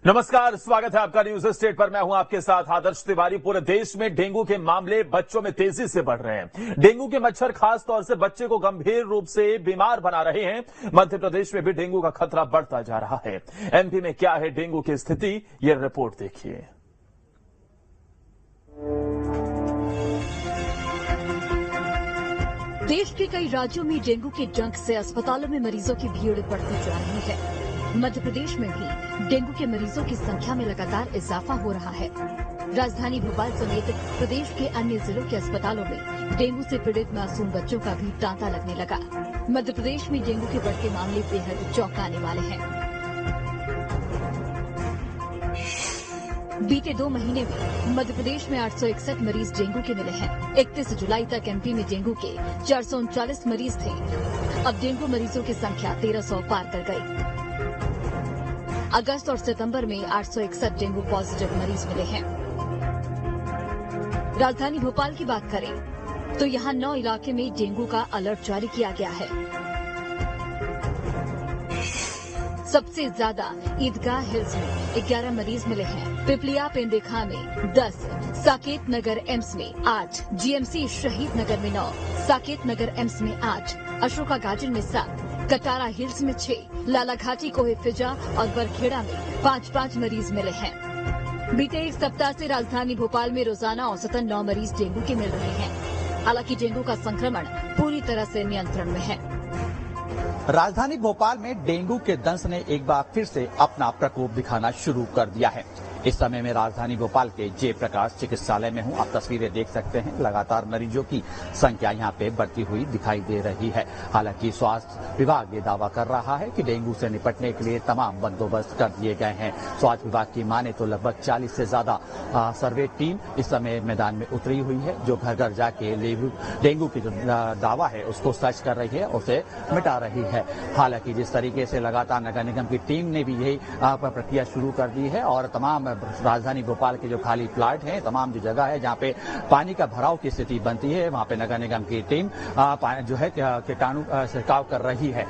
नमस्कार, स्वागत है आपका न्यूज स्टेट पर। मैं हूं आपके साथ आदर्श तिवारी। पूरे देश में डेंगू के मामले बच्चों में तेजी से बढ़ रहे हैं। डेंगू के मच्छर खास तौर से बच्चे को गंभीर रूप से बीमार बना रहे हैं। मध्य प्रदेश में भी डेंगू का खतरा बढ़ता जा रहा है। एमपी में क्या है डेंगू की स्थिति, यह रिपोर्ट देखिए। देश के कई राज्यों में डेंगू के डंक से अस्पतालों में मरीजों की भीड़ बढ़ती जा रही है। मध्य प्रदेश में भी डेंगू के मरीजों की संख्या में लगातार इजाफा हो रहा है। राजधानी भोपाल समेत प्रदेश के अन्य जिलों के अस्पतालों में डेंगू से पीड़ित मासूम बच्चों का भी तांता लगने लगा। मध्य प्रदेश में डेंगू के बढ़ते मामले बेहद चौंकाने वाले हैं। बीते 2 महीने में मध्य प्रदेश में 861 मरीज डेंगू के मिले हैं। 31 जुलाई तक एमपी में डेंगू के 439 मरीज थे। अब डेंगू मरीजों की संख्या 1300 पार कर गई। अगस्त और सितंबर में 861 डेंगू पॉजिटिव मरीज मिले हैं। राजधानी भोपाल की बात करें तो यहां 9 इलाके में डेंगू का अलर्ट जारी किया गया है। सबसे ज्यादा ईदगाह हिल्स में 11 मरीज मिले हैं। पिपलिया पेंदेखा में 10, साकेत नगर एम्स में 8, जीएमसी शहीद नगर में 9, साकेत नगर एम्स में 8, अशोका गार्डन में 7, कटारा हिल्स में 6, लालाघाटी कोहे फिजा और बरखेड़ा में 5-5 मरीज मिले हैं। बीते एक सप्ताह से राजधानी भोपाल में रोजाना औसतन 9 मरीज डेंगू के मिल रहे हैं। हालांकि डेंगू का संक्रमण पूरी तरह से नियंत्रण में है। राजधानी भोपाल में डेंगू के दंश ने एक बार फिर से अपना प्रकोप दिखाना शुरू कर दिया है। इस समय में राजधानी भोपाल के जयप्रकाश चिकित्सालय में हूं। आप तस्वीरें देख सकते हैं। लगातार मरीजों की संख्या यहां पे बढ़ती हुई दिखाई दे रही है। हालांकि स्वास्थ्य विभाग ये दावा कर रहा है कि डेंगू से निपटने के लिए तमाम बंदोबस्त कर दिए गए हैं। स्वास्थ्य विभाग की माने तो लगभग 40 से ज्यादा सर्वे टीम इस समय मैदान में उतरी हुई है, जो घर घर जाके डेंगू की जो दावा है उसको सर्च कर रही है, उसे मिटा रही है। हालांकि जिस तरीके से लगातार नगर निगम की टीम ने भी यही प्रक्रिया शुरू कर दी है और तमाम राजधानी भोपाल के जो खाली प्लाट हैं, तमाम जो जगह है जहां पे पानी का भराव की स्थिति बनती है, वहां पे नगर निगम की टीम जो है कीटाणु छिड़काव कर रही है।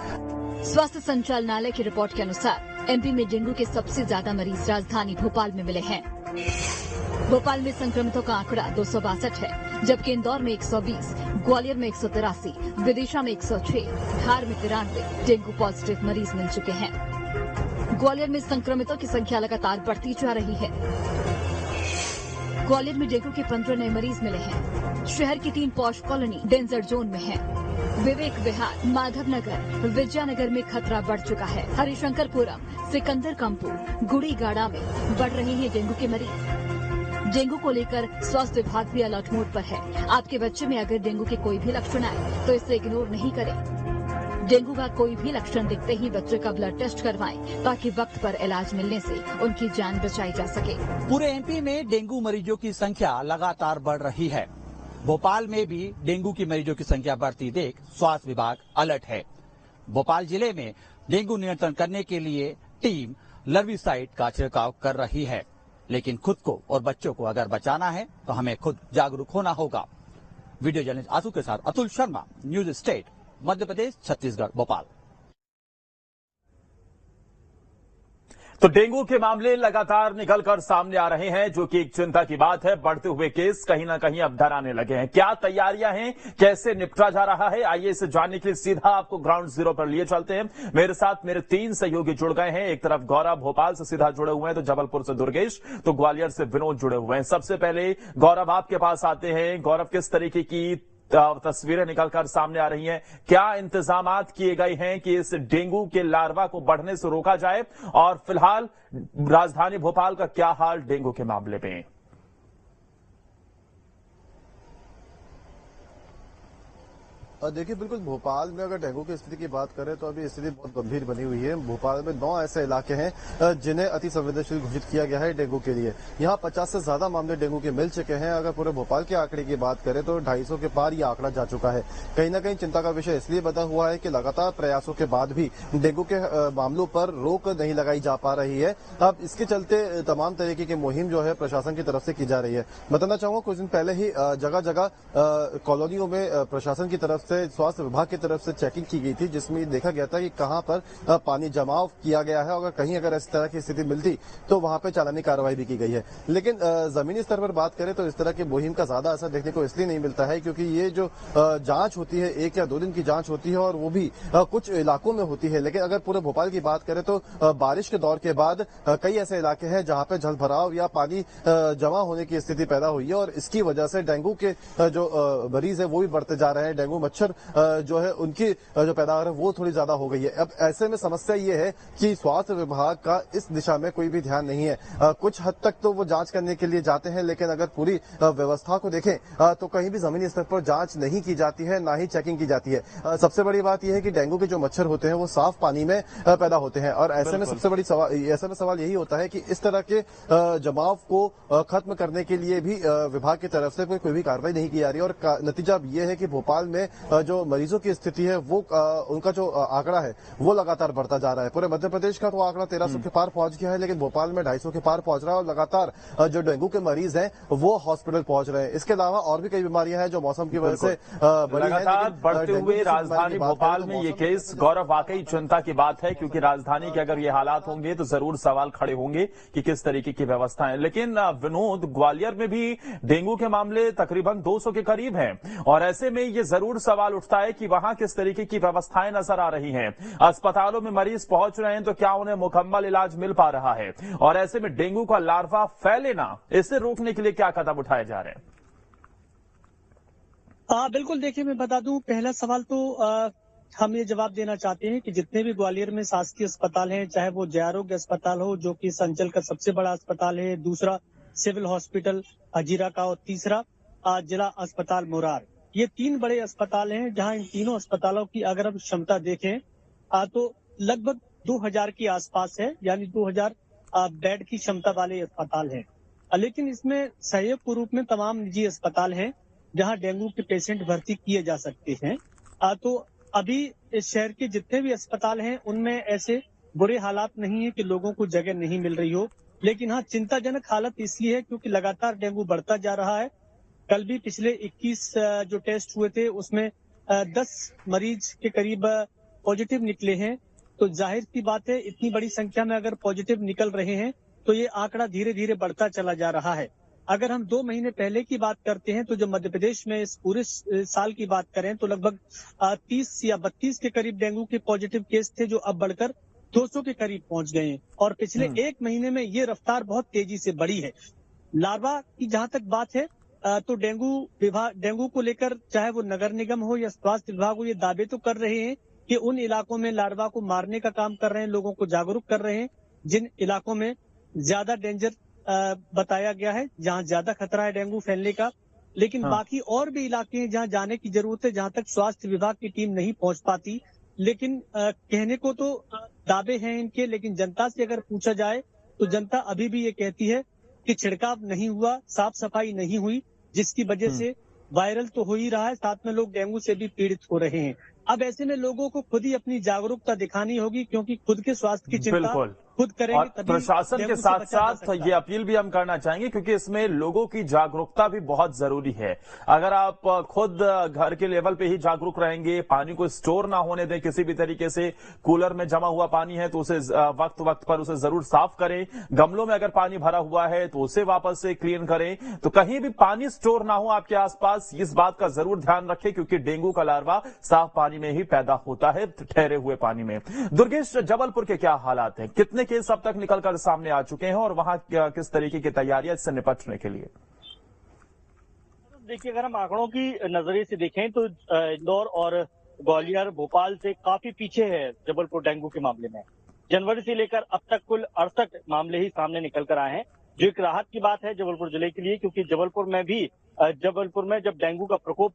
स्वास्थ्य संचालनालय की रिपोर्ट के अनुसार एमपी में डेंगू के सबसे ज्यादा मरीज राजधानी भोपाल में मिले हैं। भोपाल में संक्रमितों का आंकड़ा 262 है, जबकि इंदौर में 120, ग्वालियर में 183, विदिशा में 106, धार में 93 डेंगू पॉजिटिव मरीज मिल चुके हैं। ग्वालियर में संक्रमितों की संख्या लगातार बढ़ती जा रही है। ग्वालियर में डेंगू के 15 नए मरीज मिले हैं। शहर की 3 पॉश कॉलोनी डेंजर जोन में है। विवेक विहार, माधव नगर, विद्यानगर में खतरा बढ़ चुका है। हरिशंकरपुरम, सिकंदर कंपू, गुड़ीगाड़ा में बढ़ रहे हैं डेंगू के मरीज। डेंगू को लेकर स्वास्थ्य विभाग भी अलर्ट मोड पर है। आपके बच्चे में अगर डेंगू के कोई भी लक्षण आए तो इसे इग्नोर नहीं करें। डेंगू का कोई भी लक्षण दिखते ही बच्चे का ब्लड टेस्ट करवाएं, ताकि वक्त पर इलाज मिलने से उनकी जान बचाई जा सके। पूरे एमपी में डेंगू मरीजों की संख्या लगातार बढ़ रही है। भोपाल में भी डेंगू की मरीजों की संख्या बढ़ती देख स्वास्थ्य विभाग अलर्ट है। भोपाल जिले में डेंगू नियंत्रण करने के लिए टीम लर्विसाइड का छिड़काव कर रही है, लेकिन खुद को और बच्चों को अगर बचाना है तो हमें खुद जागरूक होना होगा। वीडियो जर्नलिस्ट आसू के साथ अतुल शर्मा, न्यूज स्टेट, मध्य प्रदेश, छत्तीसगढ़, भोपाल। तो डेंगू के मामले लगातार निकलकर सामने आ रहे हैं, जो कि एक चिंता की बात है। बढ़ते हुए केस कहीं ना कहीं अब डराने लगे हैं। क्या तैयारियां हैं, कैसे निपटा जा रहा है, आइए इसे जानने के लिए सीधा आपको ग्राउंड जीरो पर लिए चलते हैं। मेरे साथ मेरे 3 सहयोगी जुड़ गए हैं। एक तरफ गौरव भोपाल से सीधा जुड़े हुए हैं, तो जबलपुर से दुर्गेश, तो ग्वालियर से विनोद जुड़े हुए हैं। सबसे पहले गौरव आपके पास आते हैं। गौरव, किस तरीके की तस्वीरें निकलकर सामने आ रही हैं? क्या इंतजामात किए गए हैं कि इस डेंगू के लार्वा को बढ़ने से रोका जाए? और फिलहाल राजधानी भोपाल का क्या हाल डेंगू के मामले में? देखिए, बिल्कुल भोपाल में अगर डेंगू की स्थिति की बात करें तो अभी स्थिति बहुत गंभीर बनी हुई है। भोपाल में 9 ऐसे इलाके हैं जिन्हें अति संवेदनशील घोषित किया गया है डेंगू के लिए। यहाँ 50 से ज्यादा मामले डेंगू के मिल चुके हैं। अगर पूरे भोपाल के आंकड़े की बात करें तो 250 के पार ये आंकड़ा जा चुका है। कहीं ना कहीं चिंता का विषय इसलिए बना हुआ है कि लगातार प्रयासों के बाद भी डेंगू के मामलों पर रोक नहीं लगाई जा पा रही है। अब इसके चलते तमाम तरीके की मुहिम जो है प्रशासन की तरफ से की जा रही है। बताना चाहूंगा, कुछ दिन पहले ही जगह जगह कॉलोनियों में प्रशासन की तरफ से स्वास्थ्य विभाग की तरफ से चेकिंग की गई थी, जिसमें देखा गया था कि कहां पर पानी जमाव किया गया है और कहीं अगर इस तरह की स्थिति मिलती तो वहां पर चालानी कार्रवाई भी की गई है। लेकिन जमीनी स्तर पर बात करें तो इस तरह की मुहिम का ज्यादा असर देखने को इसलिए नहीं मिलता है क्योंकि ये जो जांच होती है 1 या 2 दिन की जांच होती है और वो भी कुछ इलाकों में होती है। लेकिन अगर पूरे भोपाल की बात करें तो बारिश के दौर के बाद कई ऐसे इलाके हैं जहां पे जल भराव या पानी जमा होने की स्थिति पैदा हुई है और इसकी वजह से डेंगू के जो मरीज है वो भी बढ़ते जा रहे हैं। डेंगू मच्छर जो है उनकी जो पैदावार है वो थोड़ी ज्यादा हो गई है। अब ऐसे में समस्या ये है कि स्वास्थ्य विभाग का इस दिशा में कोई भी ध्यान नहीं है। कुछ हद तक तो वो जांच करने के लिए जाते हैं, लेकिन अगर पूरी व्यवस्था को देखें तो कहीं भी जमीनी स्तर पर जांच नहीं की जाती है, ना ही चेकिंग की जाती है। सबसे बड़ी बात यह है कि डेंगू के जो मच्छर होते हैं वो साफ पानी में पैदा होते हैं और ऐसे में सबसे बड़ी सवाल यही होता है कि इस तरह के जमाव को खत्म करने के लिए भी विभाग की तरफ से कोई भी कार्रवाई नहीं की जा रही है। और नतीजा ये है कि भोपाल में जो मरीजों की स्थिति है वो उनका जो आंकड़ा है वो लगातार बढ़ता जा रहा है। पूरे मध्य प्रदेश का तो आंकड़ा 1300 के पार पहुंच गया है, लेकिन भोपाल में 250 के पार पहुंच रहा है और लगातार जो डेंगू के मरीज हैं वो हॉस्पिटल पहुंच रहे हैं। इसके अलावा और भी कई बीमारियां हैं जो मौसम की वजह से लगातार बढ़ते हुए राजधानी भोपाल में ये केस गौरव वाकई चिंता की बात है, क्योंकि राजधानी के अगर ये हालात होंगे तो जरूर सवाल खड़े होंगे कि किस तरीके की व्यवस्था है। लेकिन विनोद, ग्वालियर में भी डेंगू के मामले तकरीबन 200 के करीब हैं और ऐसे में ये जरूर सवाल उठता है कि वहां किस तरीके की व्यवस्थाएं नजर आ रही हैं। अस्पतालों में मरीज पहुंच रहे हैं तो क्या उन्हें मुकम्मल इलाज मिल पा रहा है? और ऐसे में डेंगू का लार्वा फैले ना, इसे रोकने के लिए क्या कदम उठाए जा रहे हैं? बिल्कुल, देखिए मैं बता दूं, पहला सवाल तो हम ये जवाब देना चाहते हैं कि जितने भी ग्वालियर में शासकीय अस्पताल हैं, चाहे वो जय आरोग्य अस्पताल हो जो कि इस अंचल का सबसे बड़ा अस्पताल है, दूसरा सिविल हॉस्पिटल अजीरा का और तीसरा जिला अस्पताल मुरार, ये 3 बड़े अस्पताल हैं जहां इन तीनों अस्पतालों की अगर हम क्षमता देखें तो लगभग 2000 के आसपास है, यानी 2000 बेड की क्षमता वाले अस्पताल हैं। लेकिन इसमें सहयोग रूप में तमाम निजी अस्पताल हैं जहां डेंगू के पेशेंट भर्ती किए जा सकते हैं। तो अभी इस शहर के जितने भी अस्पताल हैं उनमें ऐसे बुरे हालात नहीं है कि लोगों को जगह नहीं मिल रही हो। लेकिन हाँ, चिंताजनक हालत इसलिए है क्योंकि लगातार डेंगू बढ़ता जा रहा है। कल भी पिछले 21 जो टेस्ट हुए थे उसमें 10 मरीज के करीब पॉजिटिव निकले हैं। तो जाहिर सी बात है, इतनी बड़ी संख्या में अगर पॉजिटिव निकल रहे हैं तो ये आंकड़ा धीरे धीरे बढ़ता चला जा रहा है। अगर हम 2 महीने पहले की बात करते हैं तो जब मध्य प्रदेश में इस पूरे साल की बात करें तो लगभग 30 या 32 के करीब डेंगू के पॉजिटिव केस थे, जो अब बढ़कर 200 के करीब पहुंच गए हैं। और पिछले 1 महीने में ये रफ्तार बहुत तेजी से बढ़ी है। लार्वा की जहां तक बात है तो डेंगू को लेकर चाहे वो नगर निगम हो या स्वास्थ्य विभाग हो, ये दावे तो कर रहे हैं कि उन इलाकों में लार्वा को मारने का काम कर रहे हैं, लोगों को जागरूक कर रहे हैं जिन इलाकों में ज्यादा डेंजर बताया गया है, जहां ज्यादा खतरा है डेंगू फैलने का। लेकिन बाकी और भी इलाके हैं जहां जाने की जरूरत है, जहां तक स्वास्थ्य विभाग की टीम नहीं पहुंच पाती। लेकिन कहने को तो दावे हैं इनके, लेकिन जनता से अगर पूछा जाए तो जनता अभी भी ये कहती है कि छिड़काव नहीं हुआ, साफ सफाई नहीं हुई, जिसकी वजह से वायरल तो हो ही रहा है, साथ में लोग डेंगू से भी पीड़ित हो रहे हैं। अब ऐसे में लोगों को खुद ही अपनी जागरूकता दिखानी होगी, क्योंकि खुद के स्वास्थ्य की चिंता खुद करेंगे। और प्रशासन के साथ साथ ये अपील भी हम करना चाहेंगे, क्योंकि इसमें लोगों की जागरूकता भी बहुत जरूरी है। अगर आप खुद घर के लेवल पे ही जागरूक रहेंगे, पानी को स्टोर ना होने दें किसी भी तरीके से, कूलर में जमा हुआ पानी है तो उसे वक्त वक्त पर उसे जरूर साफ करें, गमलों में अगर पानी भरा हुआ है तो उसे वापस से क्लीन करें, तो कहीं भी पानी स्टोर ना हो आपके आसपास, इस बात का जरूर ध्यान रखें, क्योंकि डेंगू का लार्वा साफ पानी में ही पैदा होता है, ठहरे हुए पानी में। दुर्गेश, जबलपुर के क्या हालात हैं? कितने केस अब तक निकलकर सामने आ चुके हैं और वहां किस तरीके की तैयारियां इससे निपटने के लिए? देखिए, अगर हम आंकड़ों की नजरिए से देखें तो इंदौर और ग्वालियर भोपाल से काफी पीछे है जबलपुर डेंगू के मामले में। जनवरी से लेकर अब तक कुल 68 मामले ही सामने निकल कर आए हैं, जो एक राहत की बात है जबलपुर जिले के लिए, क्योंकि जबलपुर में जब डेंगू का प्रकोप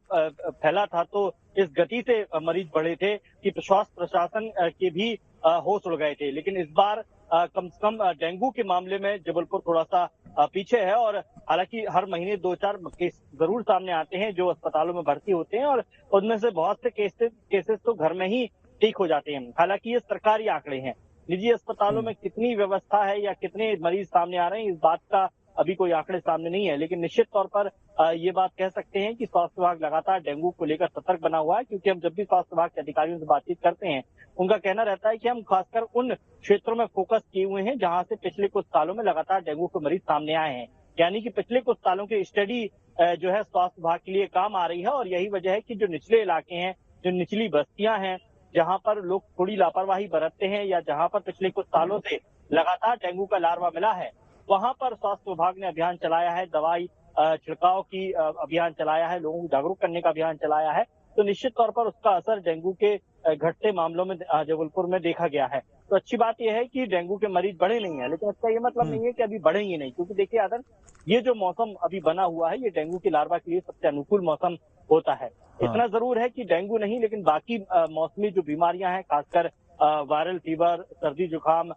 फैला था तो इस गति से मरीज बढ़े थे कि प्रशासन के भी होश उड़ गए थे। लेकिन इस बार कम से कम डेंगू के मामले में जबलपुर थोड़ा सा पीछे है। और हालांकि हर महीने 2-4 केस जरूर सामने आते हैं जो अस्पतालों में भर्ती होते हैं, और उनमें से बहुत से केसेस तो घर में ही ठीक हो जाते हैं। हालांकि ये सरकारी आंकड़े हैं, निजी अस्पतालों में कितनी व्यवस्था है या कितने मरीज सामने आ रहे हैं, इस बात का अभी कोई आंकड़े सामने नहीं है, लेकिन निश्चित तौर पर ये बात कह सकते हैं कि स्वास्थ्य विभाग लगातार डेंगू को लेकर सतर्क बना हुआ है, क्योंकि हम जब भी स्वास्थ्य विभाग के अधिकारियों से बातचीत करते हैं, उनका कहना रहता है कि हम खासकर उन क्षेत्रों में फोकस किए हुए हैं जहां से पिछले कुछ सालों में लगातार डेंगू के मरीज सामने आए हैं। यानी कि पिछले कुछ सालों की स्टडी जो है स्वास्थ्य विभाग के लिए काम आ रही है, और यही वजह है कि जो निचले इलाके हैं, जो निचली बस्तियां हैं, जहां पर लोग थोड़ी लापरवाही बरतते हैं या जहां पर पिछले कुछ सालों से लगातार डेंगू का लार्वा मिला है, वहां पर स्वास्थ्य विभाग ने अभियान चलाया है, दवाई छिड़काव की अभियान चलाया है, लोगों को जागरूक करने का अभियान चलाया है। तो निश्चित तौर पर उसका असर डेंगू के घटते मामलों में जबलपुर में देखा गया है। तो अच्छी बात यह है कि डेंगू के मरीज बढ़े नहीं है, लेकिन इसका ये मतलब नहीं है कि अभी बढ़ेंगे नहीं, क्योंकि देखिए आदर, ये जो मौसम अभी बना हुआ है, ये डेंगू की लार्वा के लिए सबसे अनुकूल मौसम होता है। इतना जरूर है कि डेंगू नहीं, लेकिन बाकी मौसमी जो बीमारियां हैं, खासकर वायरल फीवर, सर्दी जुकाम,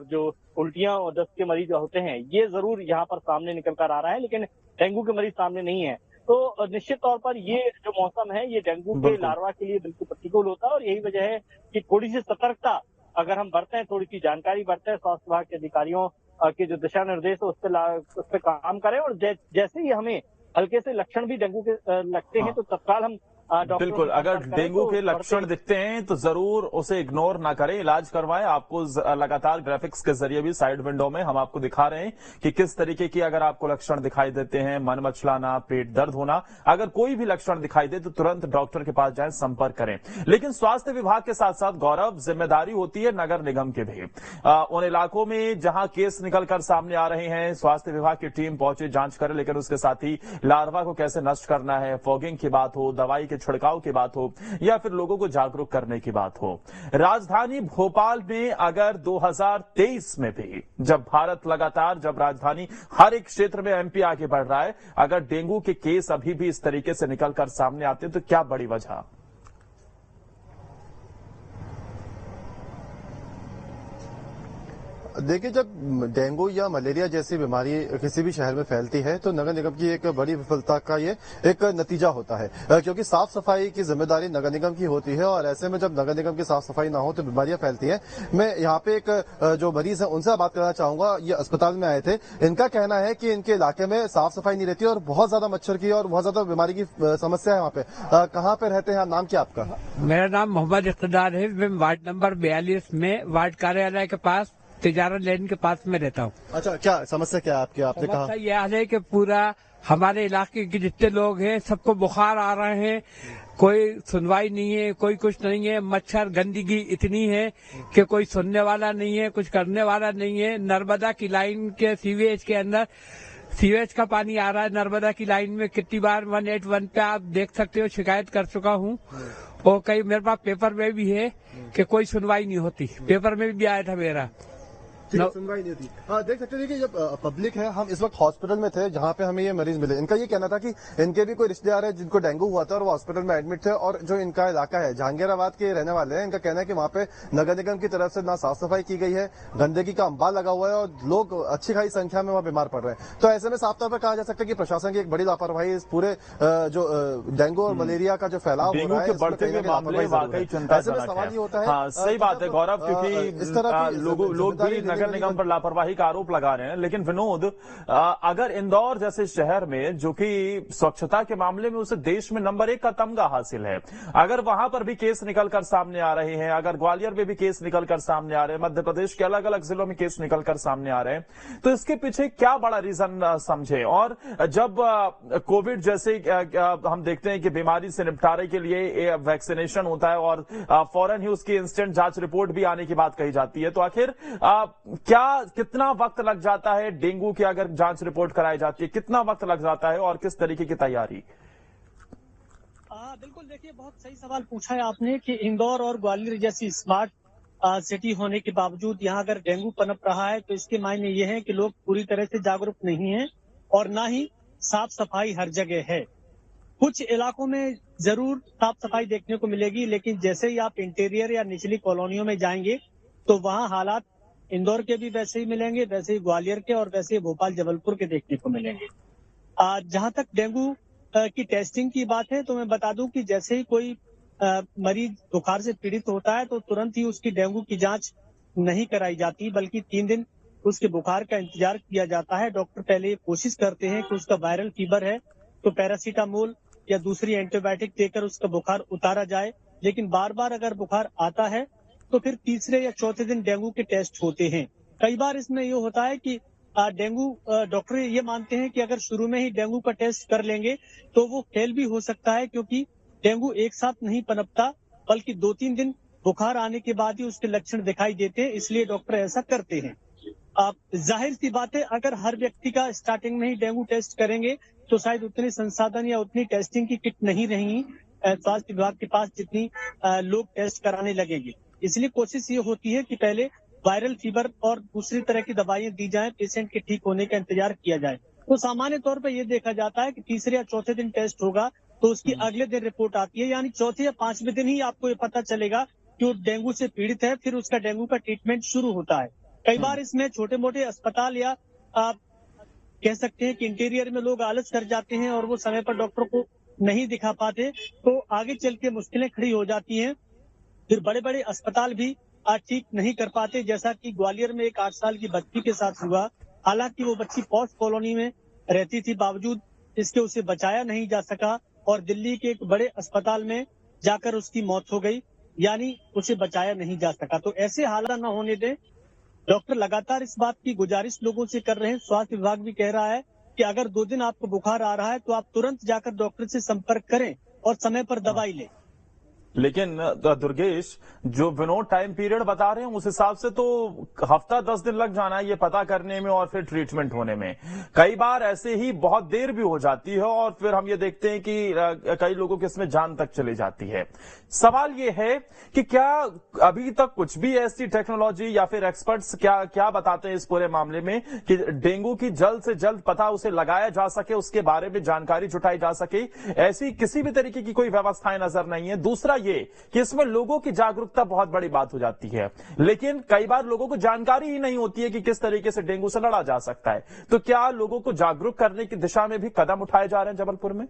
जो उल्टियां और दस्त के मरीज होते हैं, ये जरूर यहाँ पर सामने निकल कर आ रहा है, लेकिन डेंगू के मरीज सामने नहीं है। तो निश्चित तौर पर ये जो मौसम है, ये डेंगू के लार्वा के लिए बिल्कुल प्रतिकूल होता है, और यही वजह है कि थोड़ी सी सतर्कता अगर हम बरतें, थोड़ी सी जानकारी बरतें, स्वास्थ्य विभाग के अधिकारियों के जो दिशा निर्देश है उस पर काम करें, और जैसे ही हमें हल्के से लक्षण भी डेंगू के लगते हैं, तो तत्काल हम बिल्कुल, अगर डेंगू के लक्षण दिखते हैं तो जरूर उसे इग्नोर ना करें, इलाज करवाएं। आपको लगातार ग्राफिक्स के जरिए भी साइड विंडो में हम आपको दिखा रहे हैं कि किस तरीके की अगर आपको लक्षण दिखाई देते हैं, मन मचलाना, पेट दर्द होना, अगर कोई भी लक्षण दिखाई दे तो तुरंत डॉक्टर के पास जाएं, संपर्क करें। लेकिन स्वास्थ्य विभाग के साथ साथ गौरव, जिम्मेदारी होती है नगर निगम के भी। उन इलाकों में जहां केस निकलकर सामने आ रहे हैं, स्वास्थ्य विभाग की टीम पहुंचे, जांच करे, लेकिन उसके साथ ही लार्वा को कैसे नष्ट करना है, फॉगिंग की बात हो, दवाई छिड़काव की बात हो, या फिर लोगों को जागरूक करने की बात हो। राजधानी भोपाल में अगर 2023 में भी जब राजधानी हर एक क्षेत्र में एमपी आगे बढ़ रहा है, अगर डेंगू के केस अभी भी इस तरीके से निकलकर सामने आते हैं तो क्या बड़ी वजह? देखिए, जब डेंगू या मलेरिया जैसी बीमारी किसी भी शहर में फैलती है तो नगर निगम की एक बड़ी विफलता का ये एक नतीजा होता है, क्योंकि साफ सफाई की जिम्मेदारी नगर निगम की होती है, और ऐसे में जब नगर निगम की साफ सफाई ना हो तो बीमारियां फैलती हैं। मैं यहाँ पे एक जो मरीज है उनसे बात करना चाहूंगा। ये अस्पताल में आए थे, इनका कहना है कि इनके इलाके में साफ सफाई नहीं रहती और बहुत ज्यादा मच्छर की और बहुत ज्यादा बीमारी की समस्या है वहाँ पे। कहाँ पे रहते हैं? नाम क्या आपका? मेरा नाम मोहम्मद इख्तियार है। मैं वार्ड नंबर 42 में वार्ड कार्यालय के पास तिजारत लेन के पास में रहता हूँ। अच्छा, क्या समस्या क्या है आपकी? आपने कहा यह है कि पूरा हमारे इलाके के जितने लोग हैं सबको बुखार आ रहे हैं, कोई सुनवाई नहीं है, कोई कुछ नहीं है। मच्छर गंदगी इतनी है कि कोई सुनने वाला नहीं है, कुछ करने वाला नहीं है। नर्मदा की लाइन के सीवेज के अंदर सीवेज का पानी आ रहा है नर्मदा की लाइन में। कितनी बार 181 पे आप देख सकते हो शिकायत कर चुका हूँ, और कई मेरे पास पेपर में भी है कि कोई सुनवाई नहीं होती। पेपर में भी आया था मेरा, सुनवाई नहीं होती। हाँ, देख सकते हैं कि जब पब्लिक है, हम इस वक्त हॉस्पिटल में थे जहाँ पे हमें ये मरीज मिले। इनका ये कहना था कि इनके भी कोई रिश्तेदार है जिनको डेंगू हुआ था और वो हॉस्पिटल में एडमिट थे, और जो इनका इलाका है जहांगीराबाद के रहने वाले हैं, इनका कहना है कि वहाँ पे नगर निगम की तरफ से ना साफ सफाई की गई है, गंदगी का अंबार लगा हुआ है और लोग अच्छी खासी संख्या में वहाँ बीमार पड़ रहे हैं। तो ऐसे में साफ तौर पर कहा जा सकता है कि प्रशासन की एक बड़ी लापरवाही इस पूरे जो डेंगू और मलेरिया का जो फैलाव हो रहा है, बढ़ते हुए मामले वाकई चिंताजनक सवाल ये होता है। हाँ, सही बात है गौरव, क्योंकि इस तरह लोग भी नगर निगम पर लापरवाही का आरोप लगा रहे हैं। लेकिन विनोद, अगर इंदौर जैसे शहर में जो कि स्वच्छता के मामले में उसे देश में नंबर 1 का तमगा हासिल है, अगर वहां पर भी केस निकलकर सामने आ रहे हैं, अगर ग्वालियर में भी केस निकलकर सामने आ रहे हैं, मध्य प्रदेश के अलग अलग जिलों में केस निकलकर सामने आ रहे हैं, तो इसके पीछे क्या बड़ा रीजन समझे? और जब कोविड जैसे हम देखते हैं कि बीमारी से निपटारे के लिए वैक्सीनेशन होता है और फौरन ही उसकी इंस्टेंट जांच रिपोर्ट भी आने की बात कही जाती है, तो आखिर कितना वक्त लग जाता है डेंगू की अगर जांच रिपोर्ट कराई जाती है, कितना वक्त लग जाता है और किस तरीके की तैयारी? बिल्कुल, देखिए बहुत सही सवाल पूछा है आपने कि इंदौर और ग्वालियर जैसी स्मार्ट सिटी होने के बावजूद यहाँ अगर डेंगू पनप रहा है तो इसके मायने ये है कि लोग पूरी तरह से जागरूक नहीं हैं और ना ही साफ सफाई हर जगह है। कुछ इलाकों में जरूर साफ सफाई देखने को मिलेगी, लेकिन जैसे ही आप इंटीरियर या निचली कॉलोनियों में जाएंगे तो वहाँ हालात इंदौर के भी वैसे ही मिलेंगे, वैसे ही ग्वालियर के और वैसे ही भोपाल जबलपुर के देखने को मिलेंगे। जहां तक डेंगू की टेस्टिंग की बात है तो मैं बता दूं कि जैसे ही कोई मरीज बुखार से पीड़ित होता है तो तुरंत ही उसकी डेंगू की जांच नहीं कराई जाती, बल्कि 3 दिन उसके बुखार का इंतजार किया जाता है। डॉक्टर पहले कोशिश करते हैं कि उसका वायरल फीवर है तो पैरासीटामोल या दूसरी एंटीबायोटिक देकर उसका बुखार उतारा जाए, लेकिन बार बार अगर बुखार आता है तो फिर तीसरे या चौथे दिन डेंगू के टेस्ट होते हैं। कई बार इसमें ये होता है कि डेंगू डॉक्टर ये मानते हैं कि अगर शुरू में ही डेंगू का टेस्ट कर लेंगे तो वो फेल भी हो सकता है, क्योंकि डेंगू एक साथ नहीं पनपता, बल्कि 2-3 दिन बुखार आने के बाद ही उसके लक्षण दिखाई देते हैं, इसलिए डॉक्टर ऐसा करते हैं। जाहिर सी बात है, अगर हर व्यक्ति का स्टार्टिंग में ही डेंगू टेस्ट करेंगे तो शायद उतने संसाधन या उतनी टेस्टिंग की किट नहीं रहेंगी स्वास्थ्य विभाग के पास जितनी लोग टेस्ट कराने लगेंगे। इसलिए कोशिश ये होती है कि पहले वायरल फीवर और दूसरी तरह की दवाइयां दी जाएं, पेशेंट के ठीक होने का इंतजार किया जाए। तो सामान्य तौर पर यह देखा जाता है कि तीसरे या चौथे दिन टेस्ट होगा तो उसकी अगले दिन रिपोर्ट आती है, यानी चौथे या 5वें दिन ही आपको ये पता चलेगा कि वो डेंगू से पीड़ित है, फिर उसका डेंगू का ट्रीटमेंट शुरू होता है। कई बार इसमें छोटे मोटे अस्पताल या आप कह सकते हैं कि इंटीरियर में लोग आलस कर जाते हैं और वो समय पर डॉक्टर को नहीं दिखा पाते, तो आगे चल के मुश्किलें खड़ी हो जाती हैं। फिर बड़े बड़े अस्पताल भी ठीक नहीं कर पाते, जैसा कि ग्वालियर में एक 8 साल की बच्ची के साथ हुआ। हालांकि वो बच्ची पॉश कॉलोनी में रहती थी, बावजूद इसके उसे बचाया नहीं जा सका और दिल्ली के एक बड़े अस्पताल में जाकर उसकी मौत हो गई, यानी उसे बचाया नहीं जा सका। तो ऐसे हालात न होने दें। डॉक्टर लगातार इस बात की गुजारिश लोगों से कर रहे हैं। स्वास्थ्य विभाग भी कह रहा है कि अगर 2 दिन आपको बुखार आ रहा है तो आप तुरंत जाकर डॉक्टर से संपर्क करें और समय पर दवाई लें। लेकिन दुर्गेश, जो विनोद टाइम पीरियड बता रहे हैं उस हिसाब से तो हफ्ता 10 दिन लग जाना है ये पता करने में और फिर ट्रीटमेंट होने में। कई बार ऐसे ही बहुत देर भी हो जाती है और फिर हम ये देखते हैं कि कई लोगों की इसमें जान तक चली जाती है। सवाल ये है कि क्या अभी तक कुछ भी ऐसी टेक्नोलॉजी या फिर एक्सपर्ट्स क्या बताते हैं इस पूरे मामले में कि डेंगू की जल्द से जल्द पता उसे लगाया जा सके, उसके बारे में जानकारी जुटाई जा सके? ऐसी किसी भी तरीके की कोई व्यवस्थाएं नजर नहीं है। दूसरा ये कि इसमें लोगों की जागरूकता बहुत बड़ी बात हो जाती है, लेकिन कई बार लोगों को जानकारी ही नहीं होती है कि किस तरीके से डेंगू से लड़ा जा सकता है। तो क्या लोगों को जागरूक करने की दिशा में भी कदम उठाए जा रहे हैं जबलपुर में?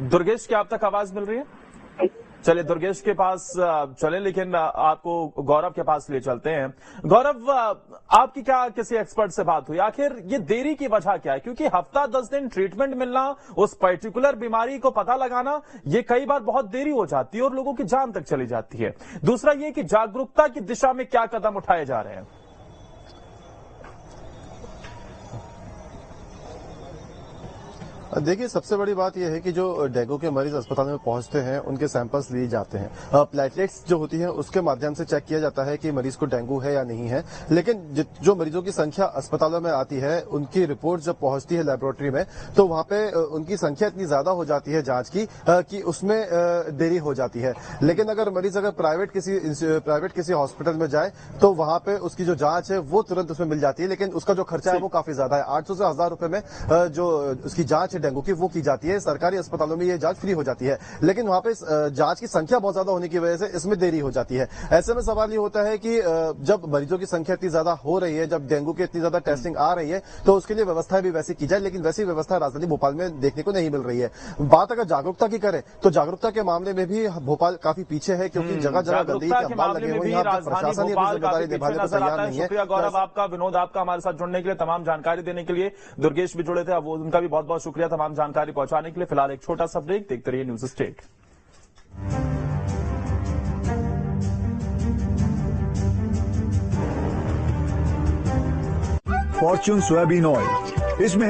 दुर्गेश, क्या आप तक आवाज मिल रही है? चलिए दुर्गेश के पास चले, लेकिन आपको गौरव के पास ले चलते हैं। गौरव, आपकी क्या किसी एक्सपर्ट से बात हुई? आखिर ये देरी की वजह क्या है? क्योंकि हफ्ता 10 दिन ट्रीटमेंट मिलना, उस पर्टिकुलर बीमारी को पता लगाना, ये कई बार बहुत देरी हो जाती है और लोगों की जान तक चली जाती है। दूसरा ये कि जागरूकता की दिशा में क्या कदम उठाए जा रहे हैं? देखिए, सबसे बड़ी बात यह है कि जो डेंगू के मरीज अस्पताल में पहुंचते हैं उनके सैंपल्स लिए जाते हैं। प्लेटलेट्स जो होती है उसके माध्यम से चेक किया जाता है कि मरीज को डेंगू है या नहीं है। लेकिन जो मरीजों की संख्या अस्पतालों में आती है उनकी रिपोर्ट जब पहुंचती है लेबोरेटरी में तो वहां पे उनकी संख्या इतनी ज्यादा हो जाती है जांच की कि उसमें देरी हो जाती है। लेकिन अगर मरीज प्राइवेट किसी हॉस्पिटल में जाए तो वहां पे उसकी जो जांच है वो तुरंत उसमें मिल जाती है, लेकिन उसका जो खर्चा है वो काफी ज्यादा है। 800 से 1000 रुपए में जो उसकी जांच डेंगू की वो की जाती है। सरकारी अस्पतालों में ये जांच फ्री हो जाती है, लेकिन वहां पे जांच की संख्या बहुत ज्यादा होने की वजह से इसमें देरी हो जाती है। ऐसे में सवाल ये होता है कि जब मरीजों की संख्या इतनी ज्यादा हो रही है, जब डेंगू की इतनी ज्यादा टेस्टिंग आ रही है तो उसके लिए व्यवस्थाएं भी वैसी की जाए, लेकिन वैसी व्यवस्था राजधानी भोपाल में देखने को नहीं मिल रही है। बात अगर जागरूकता की करें तो जागरूकता के मामले में भी भोपाल काफी पीछे है, क्योंकि जगह जगह गंदगी के अंबार लगे हुए हैं। प्रशासन ये जिम्मेदारी निभाने को तैयार नहीं है। शुक्रिया गौरव आपका, विनोद आपका हमारे साथ जुड़ने के लिए, तमाम जानकारी देने के लिए। दुर्गेश भी जुड़े थे, वो उनका भी बहुत बहुत शुक्रिया तमाम जानकारी पहुंचाने के लिए। फिलहाल एक छोटा सा ब्रेक, देखते रहिए news state. Fortune soybean oil, इसमें